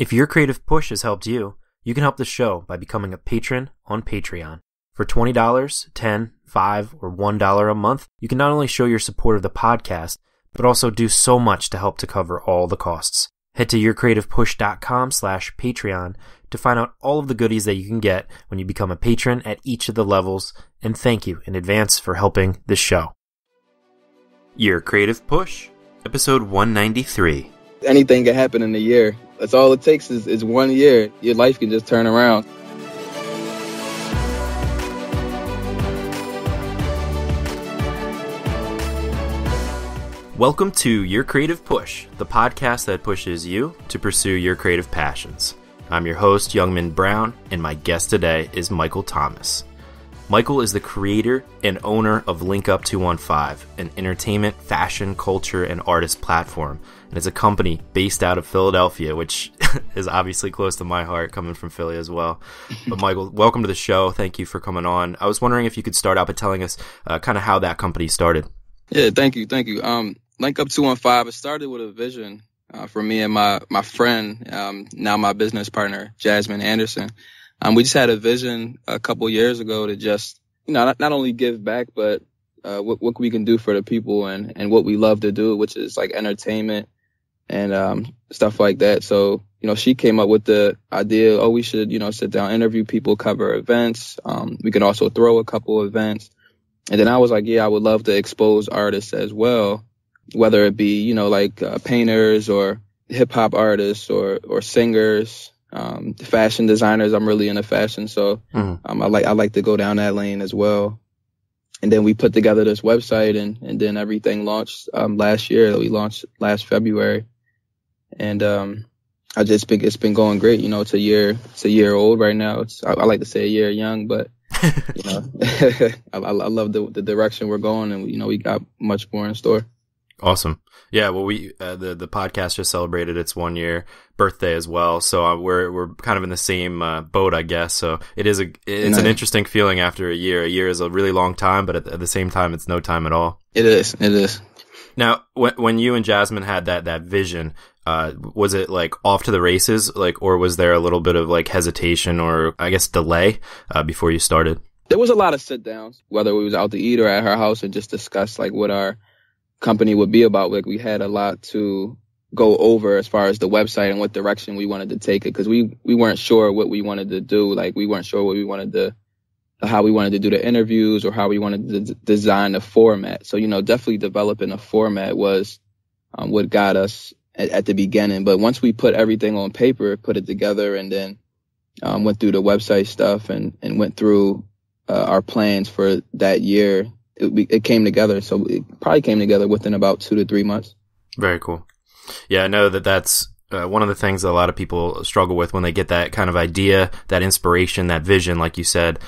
If your creative push has helped you, you can help the show by becoming a patron on Patreon. For $20, $10, $5, or $1 a month, you can not only show your support of the podcast, but also do so much to help to cover all the costs. Head to yourcreativepush.com/Patreon to find out all of the goodies that you can get when you become a patron at each of the levels, and thank you in advance for helping the show. Your Creative Push, episode 193. Anything can happen in a year. That's all it takes is 1 year. Your life can just turn around. Welcome to Your Creative Push, the podcast that pushes you to pursue your creative passions. I'm your host, Jasmine Brown, and my guest today is Michael Thomas. Michael is the creator and owner of Link Up 215, an entertainment, fashion, culture, and artist platform. And it's a company based out of Philadelphia, which is obviously close to my heart, coming from Philly as well. But Michael, welcome to the show. Thank you for coming on. I was wondering if you could start out by telling us kind of how that company started. Yeah, thank you. Link Up 215, it started with a vision for me and my friend, now my business partner, Jasmine Anderson. We just had a vision a couple years ago to just, not only give back, but what we can do for the people and what we love to do, which is like entertainment and stuff like that. So, she came up with the idea, we should, sit down, interview people, cover events. We can also throw a couple events. And then I was like, I would love to expose artists as well, whether it be, painters or hip hop artists or singers, fashion designers. I'm really into fashion. So I like to go down that lane as well. And then we put together this website and then everything launched last year. We launched last February. And it's been going great. It's a year old right now. I like to say a year young, but I love the direction we're going, and we got much more in store. Awesome. Yeah, well, we the podcast just celebrated its 1 year birthday as well, so we're kind of in the same boat, I guess. So it's nice. An interesting feeling after a year. A year is a really long time, but at the same time, it's no time at all. It is. Now, when you and Jasmine had that vision, was it like off to the races, or was there a little bit of hesitation or I guess delay before you started? There was a lot of sit downs, whether we was out to eat or at her house, and just discuss what our company would be about. We had a lot to go over as far as the website and what direction we wanted to take it, because we weren't sure what we wanted to do. We weren't sure what we wanted to, how we wanted to do the interviews or how we wanted to design the format. So, definitely developing a format was what got us at the beginning. But once we put everything on paper, put it together, and then went through the website stuff and went through our plans for that year, it came together. So it probably came together within about 2 to 3 months. Very cool. Yeah, I know that's one of the things that a lot of people struggle with when they get that kind of idea, that inspiration, that vision, like you said.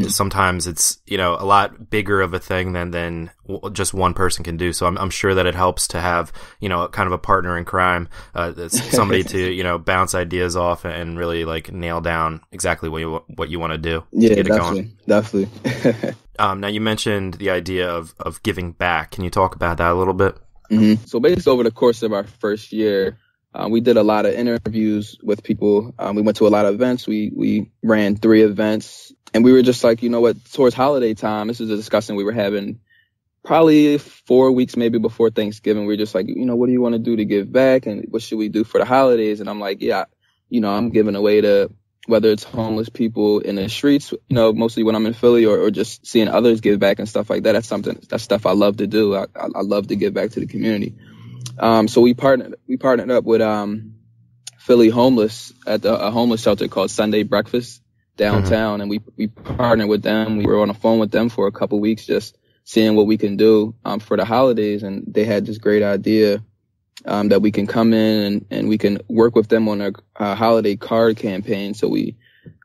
Sometimes it's, a lot bigger of a thing than just one person can do. So I'm sure that it helps to have, kind of a partner in crime, somebody to, bounce ideas off and really nail down exactly what you want to do to get it going. Definitely. Now you mentioned the idea of giving back. Can you talk about that a little bit? Mm-hmm. So basically over the course of our first year, we did a lot of interviews with people. We went to a lot of events. We ran 3 events, and we were just towards holiday time, this is a discussion we were having probably 4 weeks maybe before Thanksgiving. We were just what do you want to do to give back, and what should we do for the holidays? And I'm I'm giving away to, whether it's homeless people in the streets, mostly when I'm in Philly, or just seeing others give back and stuff like that. That's stuff I love to do. I love to give back to the community. So we partnered up with Philly Homeless at a homeless shelter called Sunday Breakfast downtown, and we partnered with them. We were on the phone with them for a couple weeks, just seeing what we can do for the holidays, and they had this great idea that we can come in and we can work with them on a holiday card campaign. So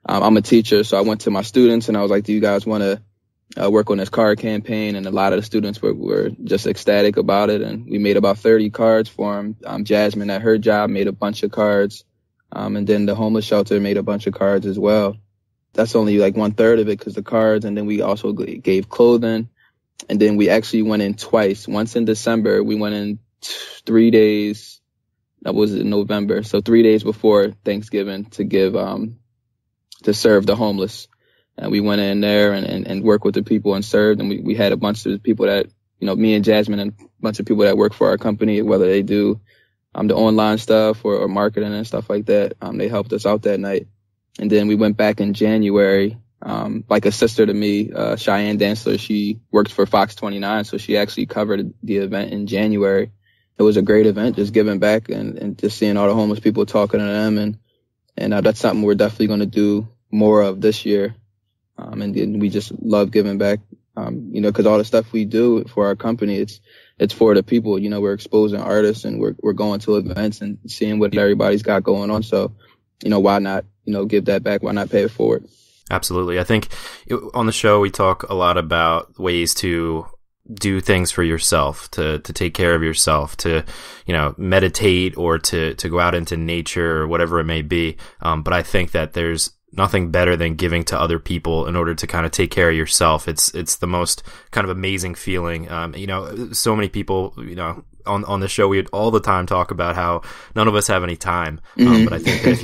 I'm a teacher, so I went to my students and I was like, do you guys want to work on this card campaign? And a lot of the students were just ecstatic about it. And we made about 30 cards for them. Jasmine at her job made a bunch of cards. And then the homeless shelter made a bunch of cards as well. That's only 1/3 of it, because the cards, and then we also gave clothing. And then we actually went in twice. Once in December, we went in 3 days That was in November. So 3 days before Thanksgiving to give, to serve the homeless. And we went in there and worked with the people and served. And we had a bunch of people that, me and Jasmine and a bunch of people that work for our company, whether they do the online stuff or marketing and stuff like that. They helped us out that night. And then we went back in January. Like a sister to me, Cheyenne Dancler, she worked for Fox 29. So she actually covered the event in January. It was a great event, just giving back and just seeing all the homeless people, talking to them. And that's something we're definitely going to do more of this year. And then we just love giving back, because all the stuff we do for our company, it's for the people. We're exposing artists and we're going to events and seeing what everybody's got going on. So, why not, give that back? Why not pay it forward? Absolutely. I think on the show, we talk a lot about ways to do things for yourself, to take care of yourself, to, meditate or to go out into nature or whatever it may be. But I think that there's nothing better than giving to other people in order to kind of take care of yourself. It's the most kind of amazing feeling. So many people, on the show, we would all the time talk about how none of us have any time. But I think that if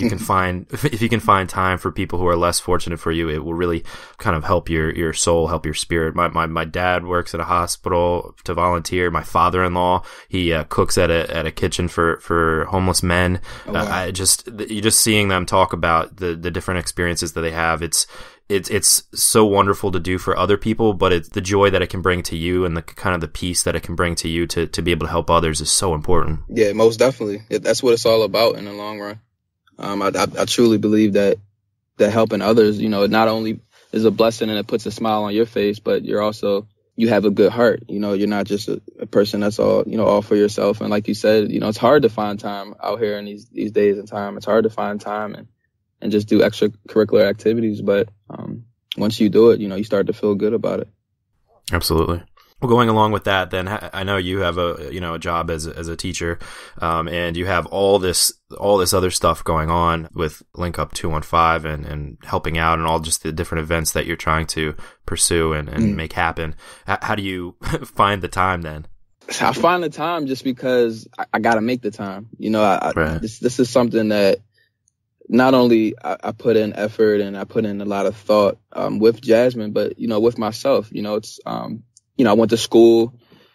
you can find time for people who are less fortunate for you, it will really kind of help your soul, help your spirit. My dad works at a hospital to volunteer. My father-in-law, he cooks at a kitchen for homeless men. Oh, wow. You're just seeing them talk about the different experiences that they have. It's so wonderful to do for other people, but it's the joy that it can bring to you and the kind of the peace that it can bring to you to be able to help others is so important. Yeah, most definitely. That's what it's all about in the long run. I truly believe that helping others, not only is a blessing and it puts a smile on your face, but you have a good heart. You're not just a person that's all for yourself. And like you said, it's hard to find time out here in these days and time. It's hard to find time and just do extracurricular activities. But once you do it, you start to feel good about it. Absolutely. Well, going along with that, then I know you have a job as a teacher, and you have all this other stuff going on with Link Up 215 and helping out and all just the different events that you're trying to pursue and make happen. How do you find the time then? I find the time just because I got to make the time. Right. This is something that not only I put in effort and I put in a lot of thought with Jasmine, but with myself. It's I went to school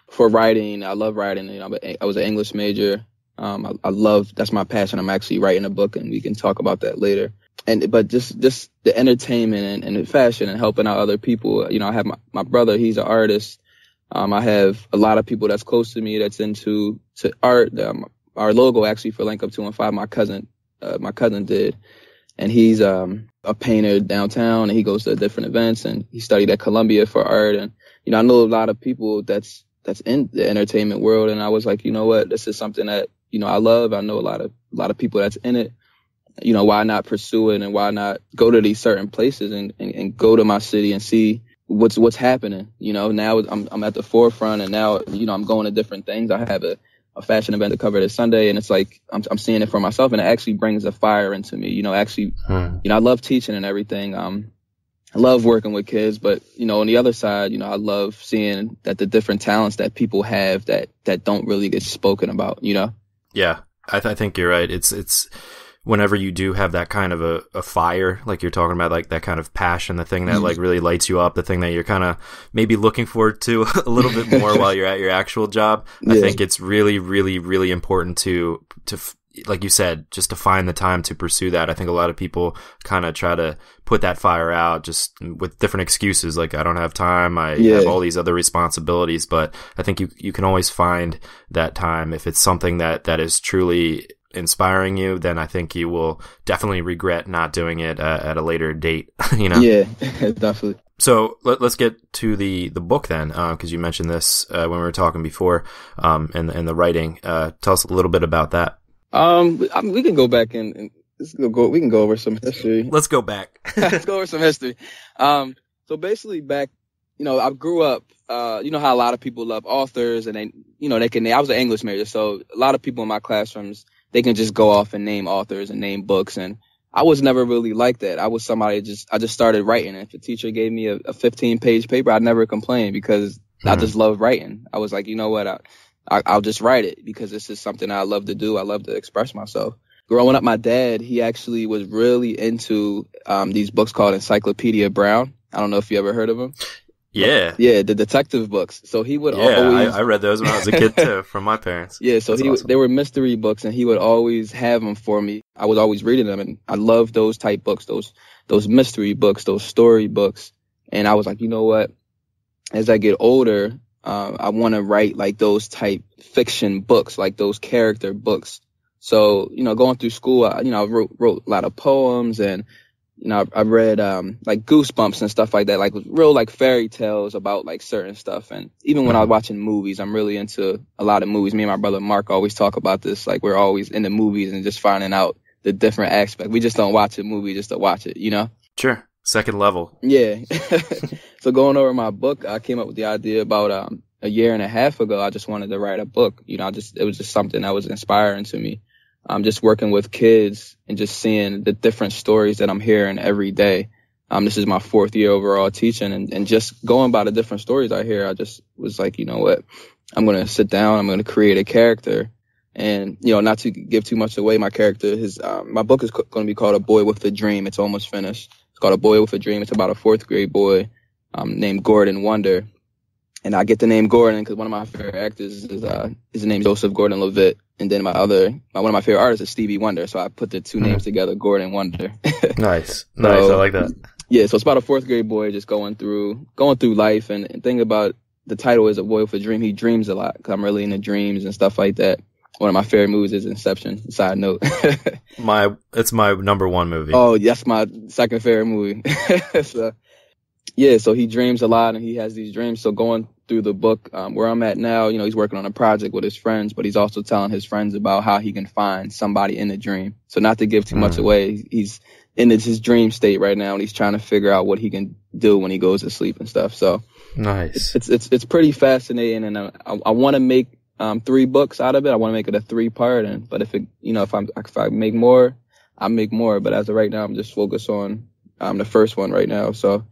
for writing. I love writing. I was an English major. That's my passion. I'm actually writing a book, and we can talk about that later. But just the entertainment and the fashion and helping out other people. I have my brother. He's an artist. I have a lot of people that's close to me that's into art. Our logo actually for Link Up 215, my cousin did, and he's a painter downtown, and he goes to different events, and he studied at Columbia for art. And I know a lot of people that's in the entertainment world, and I was like, what, this is something that I love. I know a lot of people that's in it. Why not pursue it, and why not go to these certain places and go to my city and see what's happening. Now I'm at the forefront, and now I'm going to different things. I have a fashion event to cover this Sunday, and it's like I'm seeing it for myself, and it actually brings a fire into me. I love teaching and everything. I love working with kids, but on the other side, I love seeing that the different talents that people have that don't really get spoken about. Yeah, I think you're right. It's whenever you do have that kind of a fire, like you're talking about, like that kind of passion, the thing that like really lights you up, the thing that you're kind of maybe looking forward to a little bit more while you're at your actual job. Yeah. I think it's really, really, really important to like you said, just to find the time to pursue that. I think a lot of people kind of try to put that fire out just with different excuses, like I don't have time, I have all these other responsibilities. But I think you can always find that time if it's something that is truly inspiring you. Then I think you will definitely regret not doing it at a later date. Yeah, definitely. So let's get to the book then, because you mentioned this when we were talking before, and the writing. Tell us a little bit about that. We can go back and we can go over some history. Let's go back. Let's go over some history. So basically back, I grew up, how a lot of people love authors, and I was an English major, so a lot of people in my classrooms, they can just go off and name authors and name books. And I was never really like that. I was somebody I just started writing. If a teacher gave me a 15-page paper, I'd never complain because I just love writing. I was like, you know what? I'll just write it because this is something I love to do. I love to express myself. Growing up, my dad, he actually was really into these books called Encyclopedia Brown. I don't know if you ever heard of them. Yeah. Yeah, the detective books. So he would always... I read those when I was a kid too, from my parents. Yeah, so awesome. They were mystery books, and he would always have them for me. I was always reading them, and I love those type books, those mystery books, those story books. And I was like, you know what? As I get older, I want to write like those type fiction books, like those character books. So, going through school, I wrote a lot of poems, and I read like Goosebumps and stuff like that, like real like fairy tales about like certain stuff. And even when I was watching movies, I'm really into a lot of movies. Me and my brother Mark always talk about this. Like we're always into movies and just finding out the different aspects. We just don't watch a movie just to watch it, Sure. Second level. Yeah. So going over my book, I came up with the idea about a year and a half ago. I just wanted to write a book. It was just something that was inspiring to me. I'm just working with kids and just seeing the different stories that I'm hearing every day. This is my 4th year overall teaching, and just going by the different stories I hear, I just was like, you know what? I'm going to sit down. I'm going to create a character, and, not to give too much away, my character, my book is going to be called A Boy with a Dream. It's almost finished. It's called A Boy with a Dream. It's about a 4th grade boy, named Gordon Wonder. And I get the name Gordon because one of my favorite actors is his name is Joseph Gordon-Levitt, and then one of my favorite artists is Stevie Wonder. So I put the two names together, Gordon Wonder. Nice. I like that. Yeah, so it's about a 4th grade boy just going through life, and thing about the title is A Boy with a Dream. He dreams a lot because I'm really into dreams and stuff like that. One of my favorite movies is Inception. Side note. It's my number 1 movie. Oh, that's my second favorite movie. So he dreams a lot, and he has these dreams. So going through the book, where I'm at now, he's working on a project with his friends, but he's also telling his friends about how he can find somebody in the dream. So not to give too much away, he's in his dream state right now, and he's trying to figure out what he can do when he goes to sleep and stuff. So nice. It's pretty fascinating, and I want to make 3 books out of it. I want to make it a 3-part, but if I make more, I make more. But as of right now, I'm just focused on the first one right now. So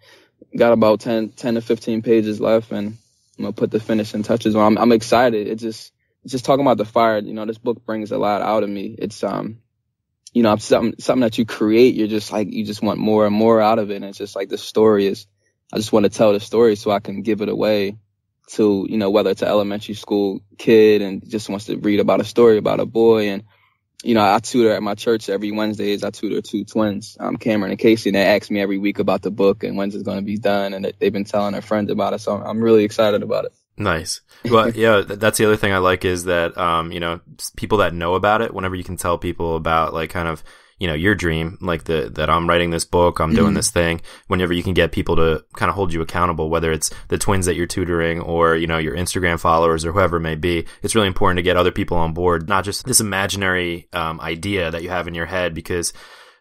got about 10 to 15 pages left, and I'm gonna put the finishing touches on. I'm excited. It's just talking about the fire. This book brings a lot out of me. It's something that you create. You're just like, you just want more and more out of it. And it's just like the story is, I just want to tell the story so I can give it away to, whether it's an elementary school kid and just wants to read about a story about a boy. And, I tutor at my church every Wednesdays. I tutor 2 twins, Cameron and Casey, and they ask me every week about the book and when's it's going to be done. And they've been telling their friends about it. So I'm really excited about it. Nice. Well, yeah, that's the other thing I like is that, people that know about it, whenever you can tell people about like kind of, your dream, like that I'm writing this book, I'm doing this thing, whenever you can get people to kind of hold you accountable, whether it's the twins that you're tutoring or, your Instagram followers or whoever it may be, it's really important to get other people on board, not just this imaginary idea that you have in your head, because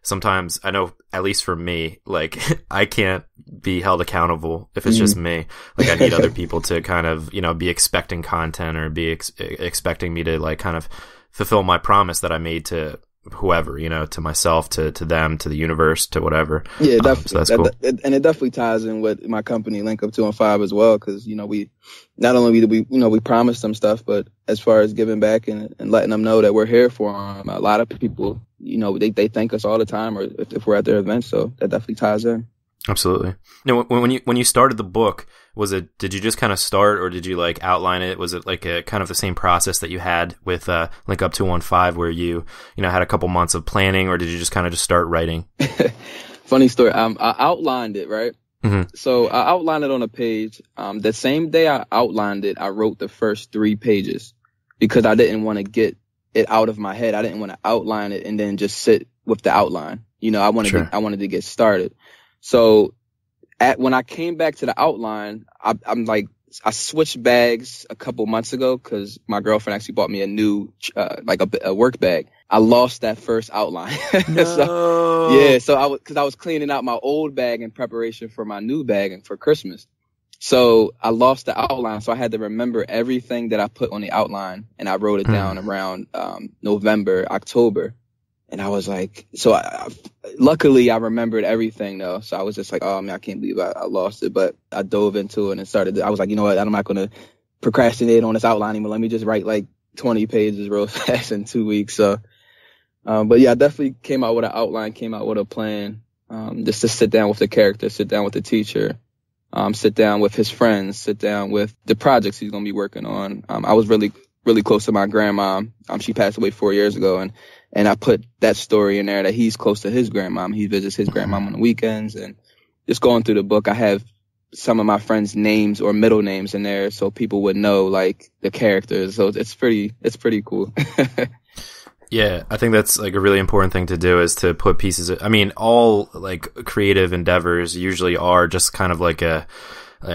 sometimes I know, at least for me, like I can't be held accountable if it's just me. Like I need other people to kind of, be expecting content or be expecting me to like kind of fulfill my promise that I made to whoever, to myself, to them, to the universe, to whatever. Yeah, definitely. So that's cool. And it definitely ties in with my company, Link Up 215 as well, because, we not only do we promise them stuff, but as far as giving back and letting them know that we're here for them, a lot of people, they thank us all the time, or if we're at their events, so that definitely ties in. Absolutely. When you started the book, did you just kind of start, or did you like outline it? Was it like a kind of the same process that you had with Link Up 215, where you had a couple months of planning, or did you just kind of just start writing? Funny story. I outlined it, right? Mm-hmm. So I outlined it on a page. The same day I outlined it, I wrote the first 3 pages because I didn't want to get it out of my head. I didn't want to outline it and then just sit with the outline. I wanted to get started. So when I came back to the outline, I'm like, I switched bags a couple months ago because my girlfriend actually bought me a new, a work bag. I lost that first outline. No. So I was cleaning out my old bag in preparation for my new bag and for Christmas. So I lost the outline. So I had to remember everything that I put on the outline, and I wrote it down around November, October. And I was like, luckily I remembered everything though. So I was just like, oh man, I can't believe I lost it. But I dove into it and I was like, you know what? I'm not going to procrastinate on this outline anymore. Let me just write like 20 pages real fast in 2 weeks. So, but yeah, I definitely came out with an outline, came out with a plan, just to sit down with the character, sit down with the teacher, sit down with his friends, sit down with the projects he's going to be working on. I was really close to my grandma. She passed away 4 years ago, and I put that story in there that he's close to his grandma. He visits his grandma on the weekends, and just going through the book, I have some of my friends' names or middle names in there so people would know like the characters. So it's pretty cool. Yeah, I think that's like a really important thing to do, is to put pieces I mean, all like creative endeavors usually are just kind of like an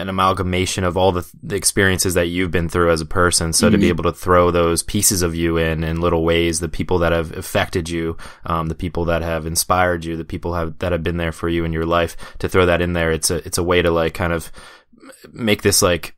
amalgamation of all the experiences that you've been through as a person. So to be able to throw those pieces of you in little ways, the people that have affected you, the people that have inspired you, the people that have been there for you in your life, to throw that in there, it's a way to like kind of make this like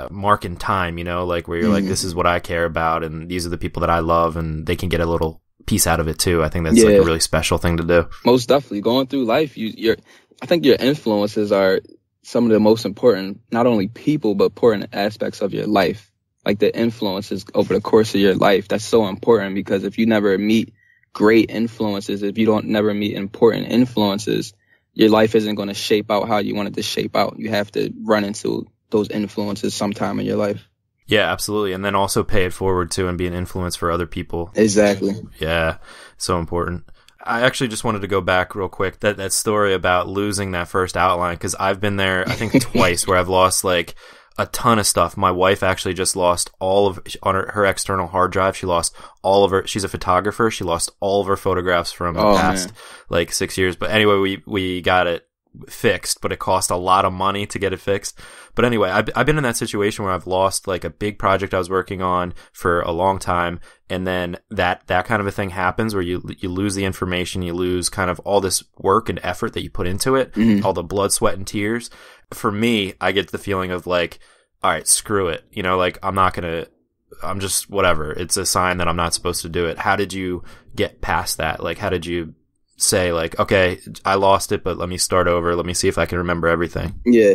mark in time, you know, like where you're like, this is what I care about, and these are the people that I love, and they can get a little piece out of it too. I think that's like a really special thing to do. Most definitely. Going through life, I think your influences are some of the most important, not only people, but important aspects of your life. Like the influences over the course of your life. That's so important, because if you never meet great influences, if you don't never meet important influences, your life isn't going to shape out how you want it to shape out. You have to run into those influences sometime in your life. Yeah, absolutely. And then also pay it forward too, and be an influence for other people. Exactly. Yeah. So important. I actually just wanted to go back real quick, that story about losing that first outline, because I've been there, I think twice, where I've lost like a ton of stuff. My wife actually just lost all of, on her external hard drive, she lost all of her, she's a photographer, she lost all of her photographs from the past like 6 years. But anyway, we got it fixed, but it cost a lot of money to get it fixed. But anyway, I've been in that situation where I've lost like a big project I was working on for a long time, and then that kind of a thing happens where you lose the information, you lose kind of all this work and effort that you put into it, all the blood, sweat, and tears. For me, I get the feeling of like, all right, screw it, you know, like I'm just whatever. It's a sign that I'm not supposed to do it. How did you get past that? Like, how did you say like, okay, I lost it, but let me start over. Let me see if I can remember everything. Yeah.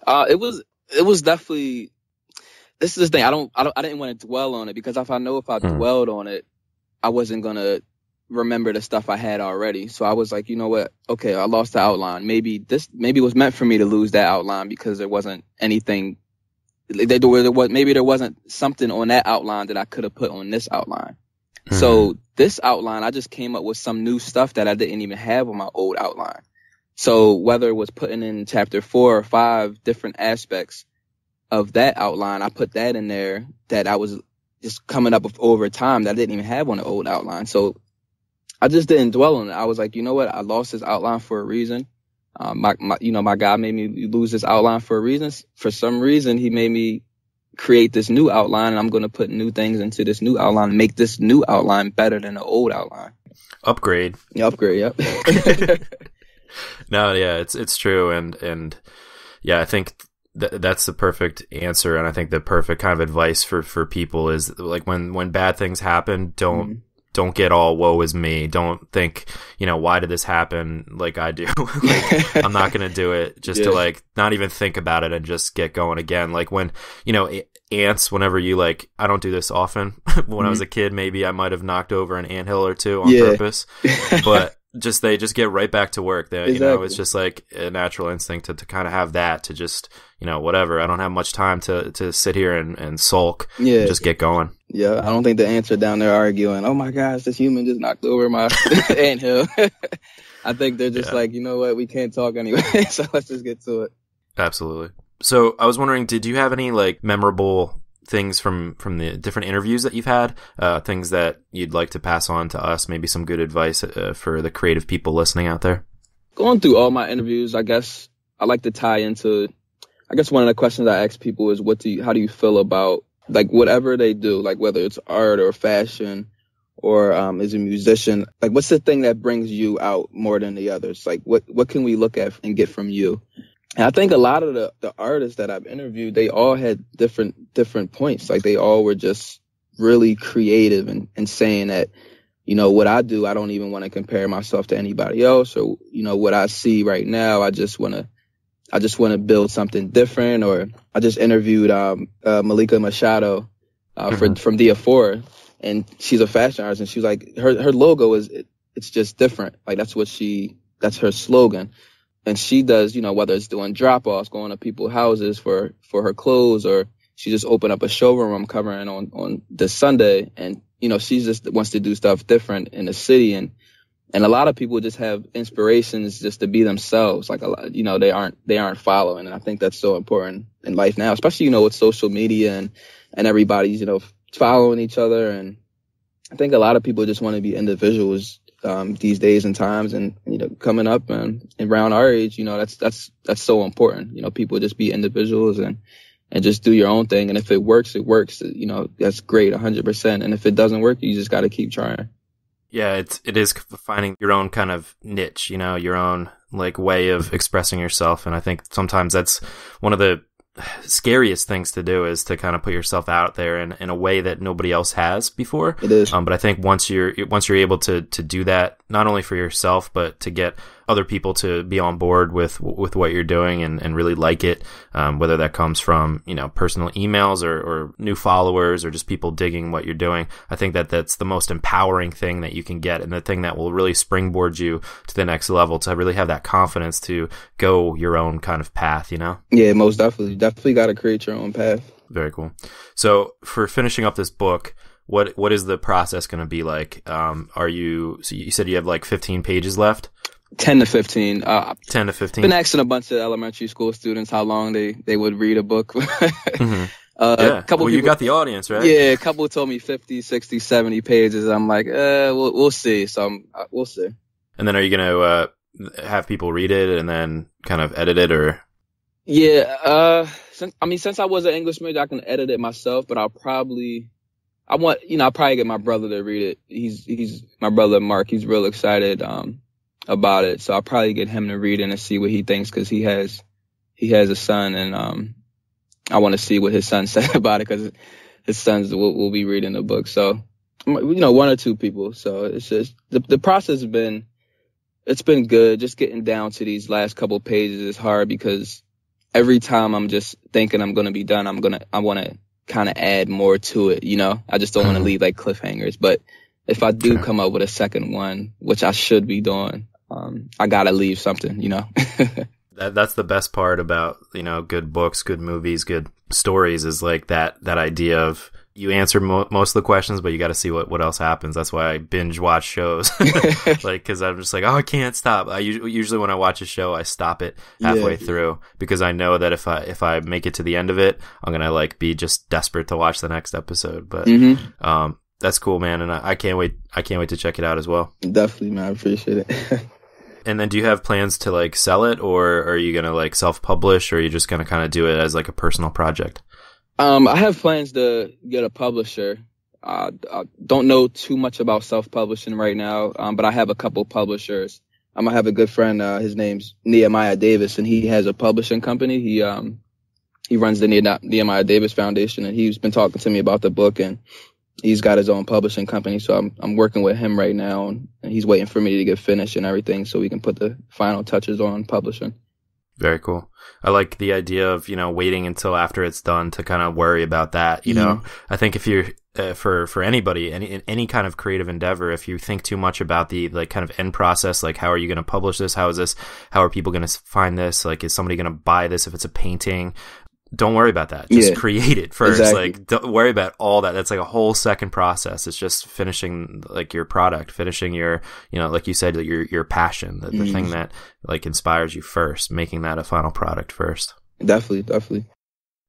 It was definitely, this is the thing. I didn't want to dwell on it, because if I dwelled on it, I wasn't going to remember the stuff I had already. So I was like, you know what? Okay, I lost the outline. Maybe it was meant for me to lose that outline, because there wasn't anything, maybe there wasn't something on that outline that I could have put on this outline. So this outline, I just came up with some new stuff that I didn't even have on my old outline. So whether it was putting in chapter 4 or 5 different aspects of that outline, I put that in there that I was just coming up with over time that I didn't even have on the old outline. So I just didn't dwell on it. I was like, you know what? I lost this outline for a reason. My God made me lose this outline for a reason. For some reason, he made me create this new outline, and I'm going to put new things into this new outline and make this new outline better than the old outline. Upgrade. Yeah, upgrade. Yep. No, yeah, it's true. And yeah, I think that's the perfect answer. And I think the perfect kind of advice for people is like, when bad things happen, don't get all woe is me. Don't think, you know, why did this happen? Like I do. Like, I'm not going to do it, just to like not even think about it and just get going again. Like when, you know, ants, whenever you like, I don't do this often. When I was a kid, maybe I might have knocked over an anthill or two on purpose, but they just get right back to work there. Exactly. You know, it's just like a natural instinct to kind of have that, to just, you know, whatever. I don't have much time to sit here and sulk. Yeah. Just get going. Yeah. I don't think the ants are down there arguing, oh my gosh, this human just knocked over my anthill. I think they're just like, you know what, we can't talk anyway, so let's just get to it. Absolutely. So I was wondering, did you have any like memorable things from the different interviews that you've had, things that you'd like to pass on to us, maybe some good advice for the creative people listening out there? Going through all my interviews, I guess I like to tie into, I guess one of the questions I ask people is, how do you feel about like whatever they do, like whether it's art or fashion or as a musician, like what's the thing that brings you out more than the others? Like what can we look at and get from you? And I think a lot of the artists that I've interviewed, they all had different points. Like they all were just really creative and saying that, you know, what I do, I don't even want to compare myself to anybody else, or, you know, what I see right now, I just want to I just want to build something different. Or I just interviewed Malika Machado from Diaphora, and she's a fashion artist, and she was like, her logo it's just different. Like that's her slogan. And she does, whether it's doing drop-offs, going to people's houses for her clothes, or she just opened up a showroom I'm covering on this Sunday. And, she just wants to do stuff different in the city. And a lot of people just have inspirations just to be themselves. Like, a lot, they aren't following. And I think that's so important in life now, especially, with social media and everybody's, following each other. And I think a lot of people just want to be individuals these days and times, and coming up and around our age, that's so important. People just be individuals and just do your own thing. And if it works, it works. That's great, 100%. And if it doesn't work, you just got to keep trying. Yeah, it is finding your own kind of niche, your own like way of expressing yourself. And I think sometimes that's one of the scariest things to do, is to kind of put yourself out there in a way that nobody else has before. It is. But I think once you're able to do that, not only for yourself, but to get other people to be on board with what you're doing and really like it, whether that comes from, personal emails or new followers or just people digging what you're doing. I think that's the most empowering thing that you can get, and the thing that will really springboard you to the next level, to really have that confidence to go your own kind of path, Yeah, most definitely. Definitely got to create your own path. Very cool. So for finishing up this book, what is the process going to be like? So you said you have like 15 pages left? 10 to 15. 10 to 15. Been asking a bunch of elementary school students how long they would read a book. Mm-hmm. A couple people, you got the audience, right? Yeah, a couple told me 50, 60, 70 pages. I'm like, we'll see. So we'll see. And then are you going to have people read it and then kind of edit it, or? Yeah. Since I was an English major, I can edit it myself, but I'll probably get my brother to read it. He's my brother, Mark. He's real excited, about it. So I'll probably get him to read it and see what he thinks, because he has a son, and I want to see what his son said about it, because his sons will be reading the book. So, one or two people. So it's just the process has been, it's been good. Just getting down to these last couple pages is hard, because every time I'm just thinking I'm going to be done, I want to kind of add more to it. I just don't want to leave like cliffhangers. But if I do come up with a second one, which I should be doing, I got to leave something, That's the best part about, good books, good movies, good stories, is like that idea of you answer most of the questions, but you got to see what else happens. That's why I binge watch shows, like, cause I'm just like, oh, I can't stop. Usually when I watch a show, I stop it halfway through, because I know that if I make it to the end of it, I'm going to like be just desperate to watch the next episode. But, that's cool, man. And I can't wait to check it out as well. Definitely, man. I appreciate it. And then do you have plans to like sell it, or are you going to like self-publish, or are you just going to kind of do it as like a personal project? I have plans to get a publisher. I don't know too much about self-publishing right now, but I have a couple publishers. I have a good friend, his name's Nehemiah Davis, and he has a publishing company. He runs the Nehemiah Davis Foundation, and he's been talking to me about the book, and he's got his own publishing company. So I'm working with him right now, and he's waiting for me to get finished and everything, so we can put the final touches on publishing. Very cool. I like the idea of, waiting until after it's done to kind of worry about that. I think if you're, for anybody, any kind of creative endeavor, if you think too much about the like kind of end process, like how are you going to publish this? How are people going to find this? Like, is somebody going to buy this if it's a painting? Don't worry about that. Just create it first. Exactly. Like, don't worry about all that. That's like a whole second process. It's just finishing like your product, finishing your, like you said, your passion, the thing that like inspires you first, making that a final product first. Definitely.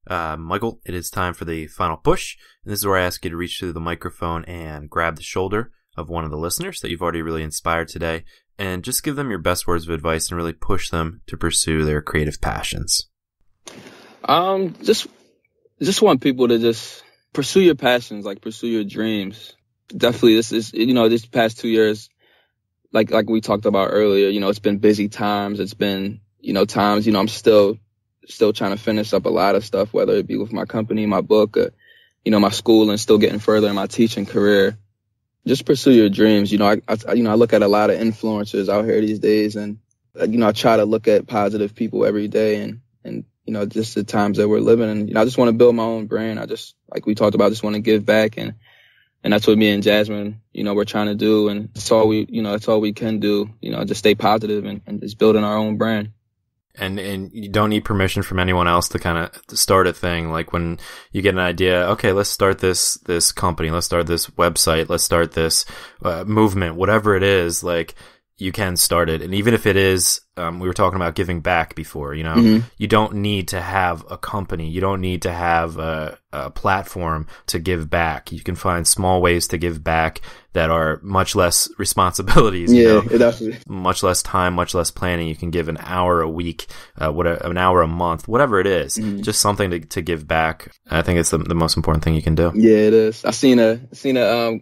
Michael, it is time for the final push. And this is where I ask you to reach through the microphone and grab the shoulder of one of the listeners that you've already really inspired today, and just give them your best words of advice and really push them to pursue their creative passions. Just want people to just pursue your passions, like pursue your dreams. Definitely, this is, this past 2 years, like we talked about earlier, it's been busy times. It's been, times, I'm still trying to finish up a lot of stuff, whether it be with my company, my book, my school, and still getting further in my teaching career. Just pursue your dreams. I look at a lot of influencers out here these days, and I try to look at positive people every day and just the times that we're living. And, I just want to build my own brand. I just, like we talked about, just want to give back. And that's what me and Jasmine, we're trying to do. And it's all that's all we can do, just stay positive and just building our own brand. And you don't need permission from anyone else to kind of start a thing. Like when you get an idea, okay, let's start this company, let's start this website, let's start this movement, whatever it is, like you can start it. And even if it is, we were talking about giving back before, you don't need to have a company. You don't need to have a platform to give back. You can find small ways to give back that are much less responsibilities, definitely. Much less time, much less planning. You can give an hour a week, an hour a month, whatever it is, just something to give back. I think it's the most important thing you can do. Yeah, it is. I seen there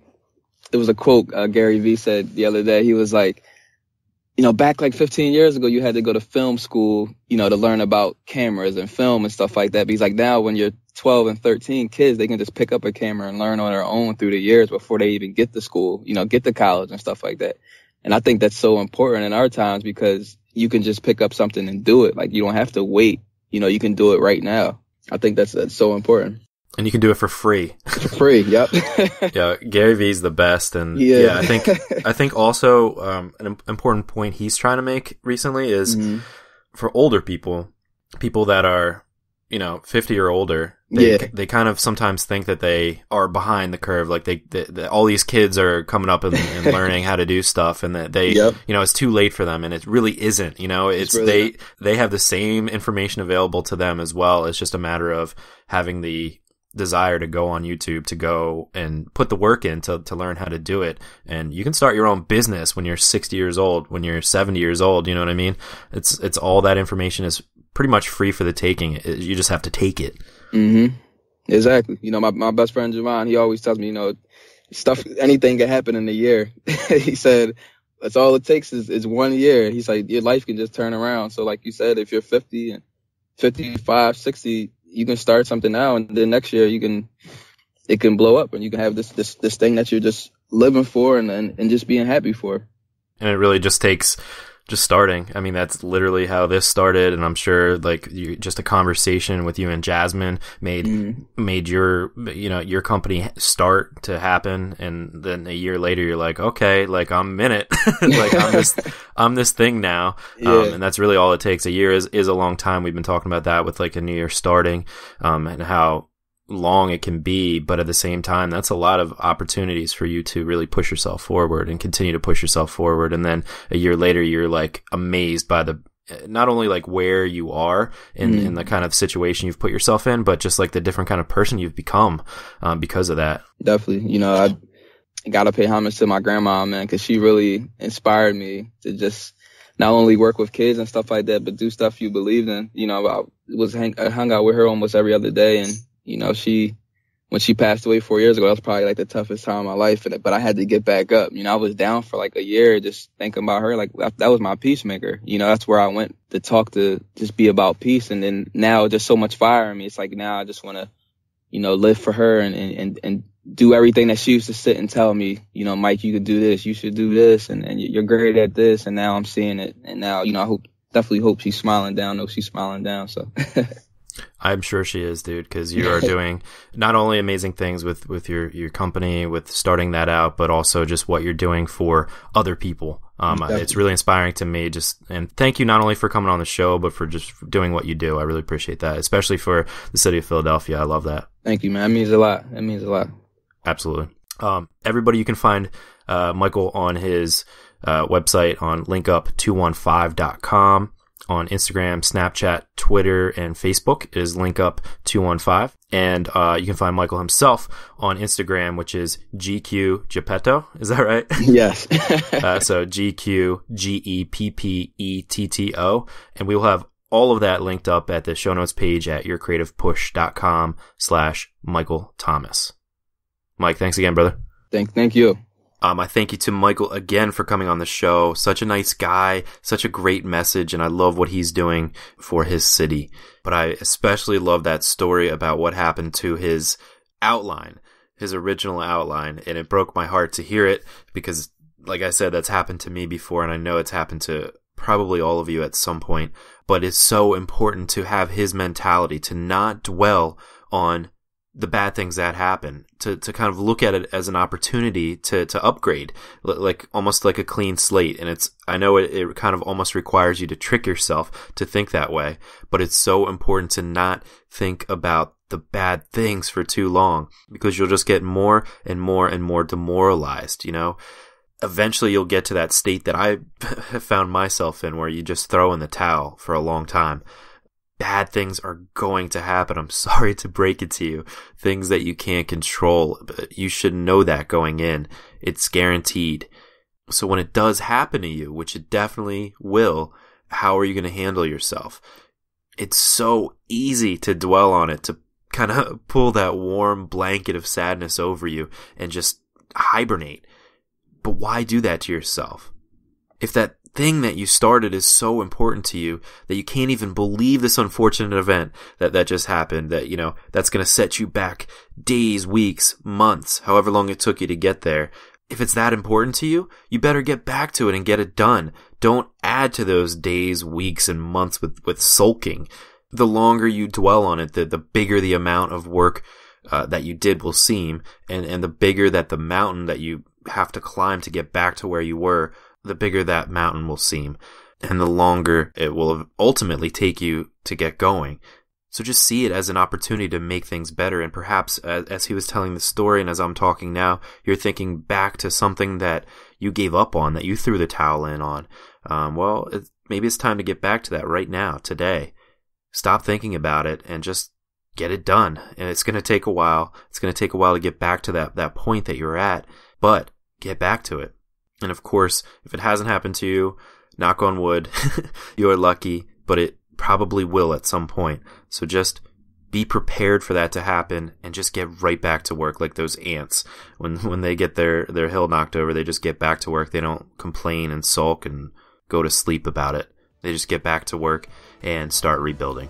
was a quote Gary Vee said the other day. He was like, back like 15 years ago, you had to go to film school, to learn about cameras and film and stuff like that. But he's like, now when you're 12 and 13 kids, they can just pick up a camera and learn on their own through the years before they even get to school, get to college and stuff like that. And I think that's so important in our times because you can just pick up something and do it. Like you don't have to wait. You can do it right now. I think that's so important. And you can do it for free. For free, yep. Yeah, Gary Vee's the best, and yeah I think also an important point he's trying to make recently is for older people that are 50 or older. They kind of sometimes think that they are behind the curve, like they all these kids are coming up and learning how to do stuff, and that they it's too late for them, and it really isn't. It's really they have the same information available to them as well. It's just a matter of having the desire to go on YouTube, to go and put the work in to learn how to do it. And you can start your own business when you're 60 years old, when you're 70 years old, you know what I mean? It's all that information is pretty much free for the taking. You just have to take it. Mm-hmm. Exactly. My best friend Javon, he always tells me, anything can happen in a year. He said, that's all it takes is 1 year. He's like, your life can just turn around. So like you said, if you're 50 and 55, 60, you can start something now, and then next year it can blow up, and you can have this thing that you're just living for and just being happy for. And it really just takes just starting. I mean, that's literally how this started, and I'm sure like just a conversation with you and Jasmine made your company start to happen, and then a year later you're like, okay, like I'm in it, like I'm this thing now, and that's really all it takes. A year is a long time. We've been talking about that with like a new year starting, and how long it can be, but at the same time, that's a lot of opportunities for you to really push yourself forward and continue to push yourself forward. And then a year later, you're like amazed by not only like where you are in the kind of situation you've put yourself in, but just like the different kind of person you've become because of that. Definitely. I got to pay homage to my grandma, man, because she really inspired me to just not only work with kids and stuff like that, but do stuff you believed in. I hung out with her almost every other day, and when she passed away 4 years ago, that was probably like the toughest time of my life. But I had to get back up. I was down for like a year just thinking about her. Like that was my peacemaker. That's where I went to talk, to just be about peace. And then now just so much fire in me. It's like now I just want to, live for her and do everything that she used to sit and tell me, Mike, you could do this, you should do this, and you're great at this. And now I'm seeing it. And now, I definitely hope she's smiling down. I know she's smiling down. So. I'm sure she is, dude, because you are doing not only amazing things with your company, with starting that out, but also just what you're doing for other people. It's really inspiring to me. And thank you not only for coming on the show, but for just doing what you do. I really appreciate that, especially for the city of Philadelphia. I love that. Thank you, man. It means a lot. It means a lot. Absolutely. Everybody, you can find Michael on his website on linkup215.com. On Instagram, Snapchat, Twitter, and Facebook is linkup215. And you can find Michael himself on Instagram, which is GQ Geppetto. Is that right? Yes. So GQ Geppetto. And we will have all of that linked up at the show notes page at yourcreativepush.com/Michael Thomas. Mike, thanks again, brother. Thank you. I thank you to Michael again for coming on the show. Such a nice guy, such a great message, and I love what he's doing for his city. But I especially love that story about what happened to his outline, his original outline, and it broke my heart to hear it because, like I said, that's happened to me before, and I know it's happened to probably all of you at some point, but it's so important to have his mentality, to not dwell on the bad things that happen, to kind of look at it as an opportunity to upgrade, like almost like a clean slate. And I know it kind of almost requires you to trick yourself to think that way, but it's so important to not think about the bad things for too long, because you'll just get more and more and more demoralized, Eventually you'll get to that state that I have found myself in, where you just throw in the towel for a long time. Bad things are going to happen. I'm sorry to break it to you. Things that you can't control. But you should know that going in. It's guaranteed. So when it does happen to you, which it definitely will, how are you going to handle yourself? It's so easy to dwell on it, to kind of pull that warm blanket of sadness over you and just hibernate. But why do that to yourself? If that thing that you started is so important to you that you can't even believe this unfortunate event that just happened, that, that's going to set you back days, weeks, months, however long it took you to get there. If it's that important to you, you better get back to it and get it done. Don't add to those days, weeks, and months with sulking. The longer you dwell on it, the bigger the amount of work that you did will seem, and the bigger that the mountain that you have to climb to get back to where you were, the bigger that mountain will seem, and the longer it will ultimately take you to get going. So just see it as an opportunity to make things better. And perhaps as he was telling the story, and as I'm talking now, you're thinking back to something that you gave up on, that you threw the towel in on. Maybe it's time to get back to that right now, today. Stop thinking about it and just get it done. And it's going to take a while. It's going to take a while to get back to that point that you're at, but get back to it. And of course, if it hasn't happened to you, knock on wood, you're lucky, but it probably will at some point. So just be prepared for that to happen and just get right back to work, like those ants. When they get their hill knocked over, they just get back to work. They don't complain and sulk and go to sleep about it. They just get back to work and start rebuilding.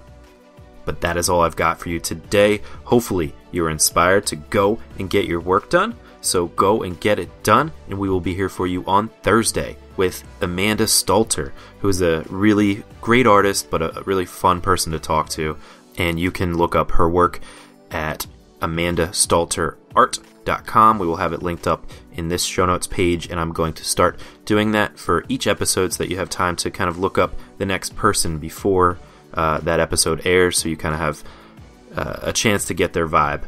But that is all I've got for you today. Hopefully you are inspired to go and get your work done. So go and get it done, and we will be here for you on Thursday with Amanda Stalter, who is a really great artist, but a really fun person to talk to. And you can look up her work at amandastalterart.com. We will have it linked up in this show notes page, and I'm going to start doing that for each episode so that you have time to kind of look up the next person before that episode airs, so you kind of have a chance to get their vibe.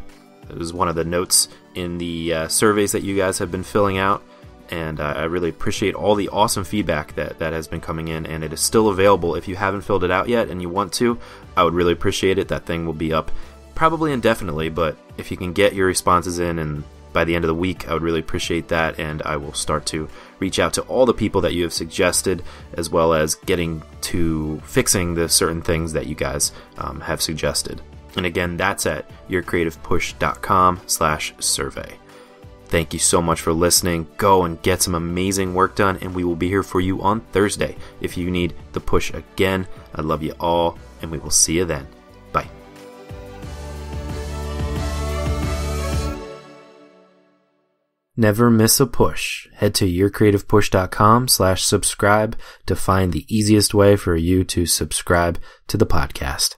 It was one of the notes in the surveys that you guys have been filling out, and I really appreciate all the awesome feedback that has been coming in, and it is still available. If you haven't filled it out yet and you want to, I would really appreciate it. That thing will be up probably indefinitely, but if you can get your responses in and by the end of the week, I would really appreciate that, and I will start to reach out to all the people that you have suggested, as well as getting to fixing the certain things that you guys have suggested. And again, that's at yourcreativepush.com/survey. Thank you so much for listening. Go and get some amazing work done, and we will be here for you on Thursday if you need the push again. I love you all, and we will see you then. Bye. Never miss a push. Head to yourcreativepush.com/subscribe to find the easiest way for you to subscribe to the podcast.